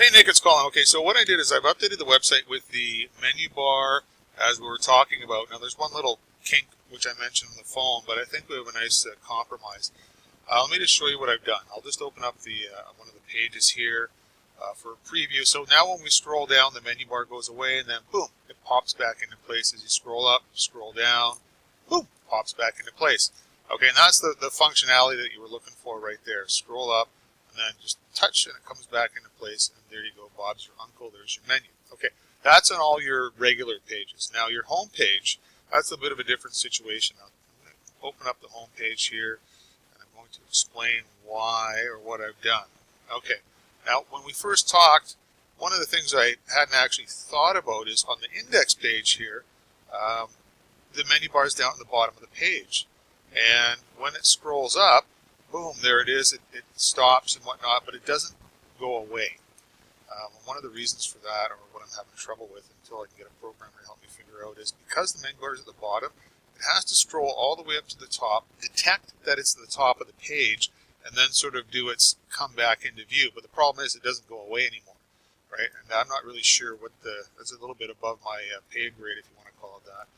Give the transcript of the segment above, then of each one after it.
Hey Nick, it's Colin. Okay, so what I did is I've updated the website with the menu bar as we were talking about. Now there's one little kink which I mentioned on the phone, but I think we have a nice compromise. Let me just show you what I've done. I'll just open up the one of the pages here for a preview. So now when we scroll down, the menu bar goes away, and then boom, it pops back into place as you scroll up, scroll down, boom, pops back into place. Okay, and that's the functionality that you were looking for right there. Scroll up, and then just touch, and it comes back into place, and there you go. Bob's your uncle. There's your menu. Okay, that's on all your regular pages. Now your home page, that's a bit of a different situation. I'm going to open up the home page here, and I'm going to explain why or what I've done. Okay, now when we first talked, one of the things I hadn't actually thought about is on the index page here, the menu bar is down at the bottom of the page. And when it scrolls up, boom, there it is. It stops and whatnot, but it doesn't go away. One of the reasons for that, or what I'm having trouble with until I can get a programmer to help me figure out, is because the menu bar is at the bottom, it has to scroll all the way up to the top, detect that it's at the top of the page, and then sort of do its come back into view. But the problem is it doesn't go away anymore, right? And I'm not really sure what that's a little bit above my pay grade, if you want to call it that.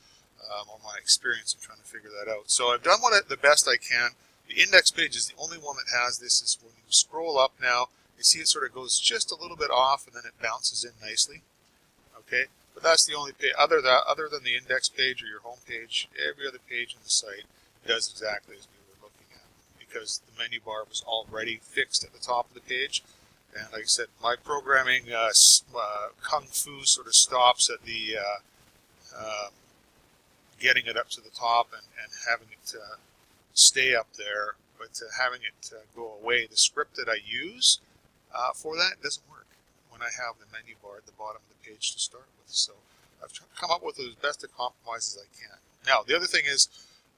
Or my experience in trying to figure that out. So I've done the best I can. The index page is the only one that has this. Is when you scroll up now, you see it sort of goes just a little bit off, and then it bounces in nicely. Okay, but that's the only page. Other than the index page or your home page, every other page in the site does exactly as we were looking at, because the menu bar was already fixed at the top of the page. And like I said, my programming kung fu sort of stops at the getting it up to the top and having it stay up there, but having it go away. The script that I use for that doesn't work when I have the menu bar at the bottom of the page to start with. So I've come up with as best a compromise as I can. Now, the other thing is,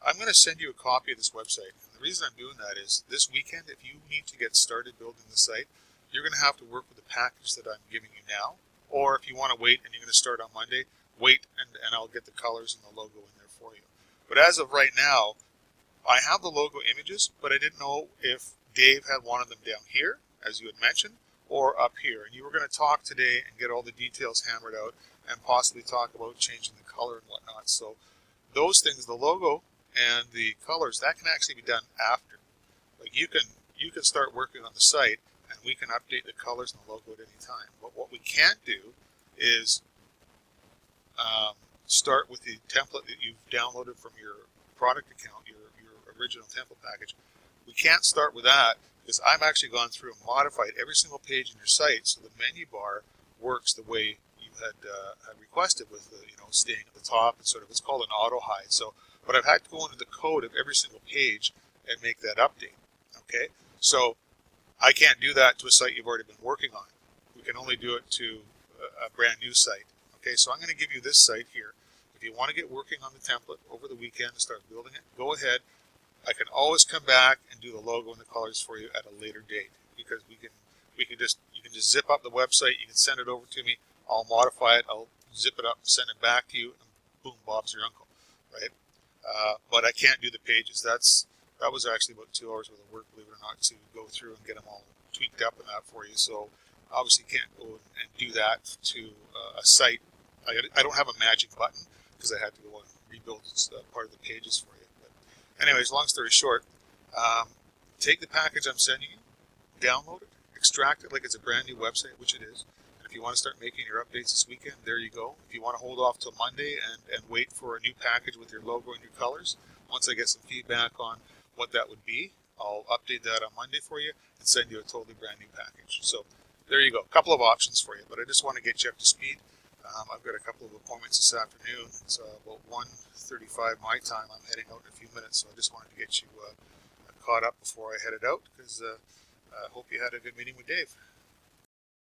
I'm going to send you a copy of this website. And the reason I'm doing that is this weekend, if you need to get started building the site, you're going to have to work with the package that I'm giving you now. Or if you want to wait and you're going to start on Monday, wait and I'll get the colors and the logo in there for you. But as of right now, I have the logo images, but I didn't know if Dave had wanted them down here, as you had mentioned, or up here. And you were going to talk today and get all the details hammered out and possibly talk about changing the color and whatnot. So those things, the logo and the colors, that can actually be done after. Like you can start working on the site and we can update the colors and the logo at any time. But what we can't do is start with the template that you've downloaded from your product account, your original template package. We can't start with that because I've actually gone through and modified every single page in your site so the menu bar works the way you had requested, with the, staying at the top and sort of, it's called an auto hide. So, but I've had to go into the code of every single page and make that update. Okay, so I can't do that to a site you've already been working on. We can only do it to a brand new site. Okay, so I'm going to give you this site here. If you want to get working on the template over the weekend and start building it, go ahead. I can always come back and do the logo and the colors for you at a later date, because you can just zip up the website, you can send it over to me, I'll modify it, I'll zip it up, send it back to you, and boom, Bob's your uncle, right? But I can't do the pages. That was actually about 2 hours worth of work, believe it or not, to go through and get them all tweaked up and that for you. So obviously can't go and do that to a site. I don't have a magic button because I had to go and rebuild part of the pages for you. But anyways, long story short, take the package I'm sending you, download it, extract it like it's a brand new website, which it is. And if you want to start making your updates this weekend, there you go. If you want to hold off till Monday and wait for a new package with your logo and your colors, once I get some feedback on what that would be, I'll update that on Monday for you and send you a totally brand new package. So there you go. A couple of options for you, but I just want to get you up to speed. I've got a couple of appointments this afternoon. It's about 1:35 my time. I'm heading out in a few minutes, so I just wanted to get you caught up before I headed out, because I hope you had a good meeting with Dave.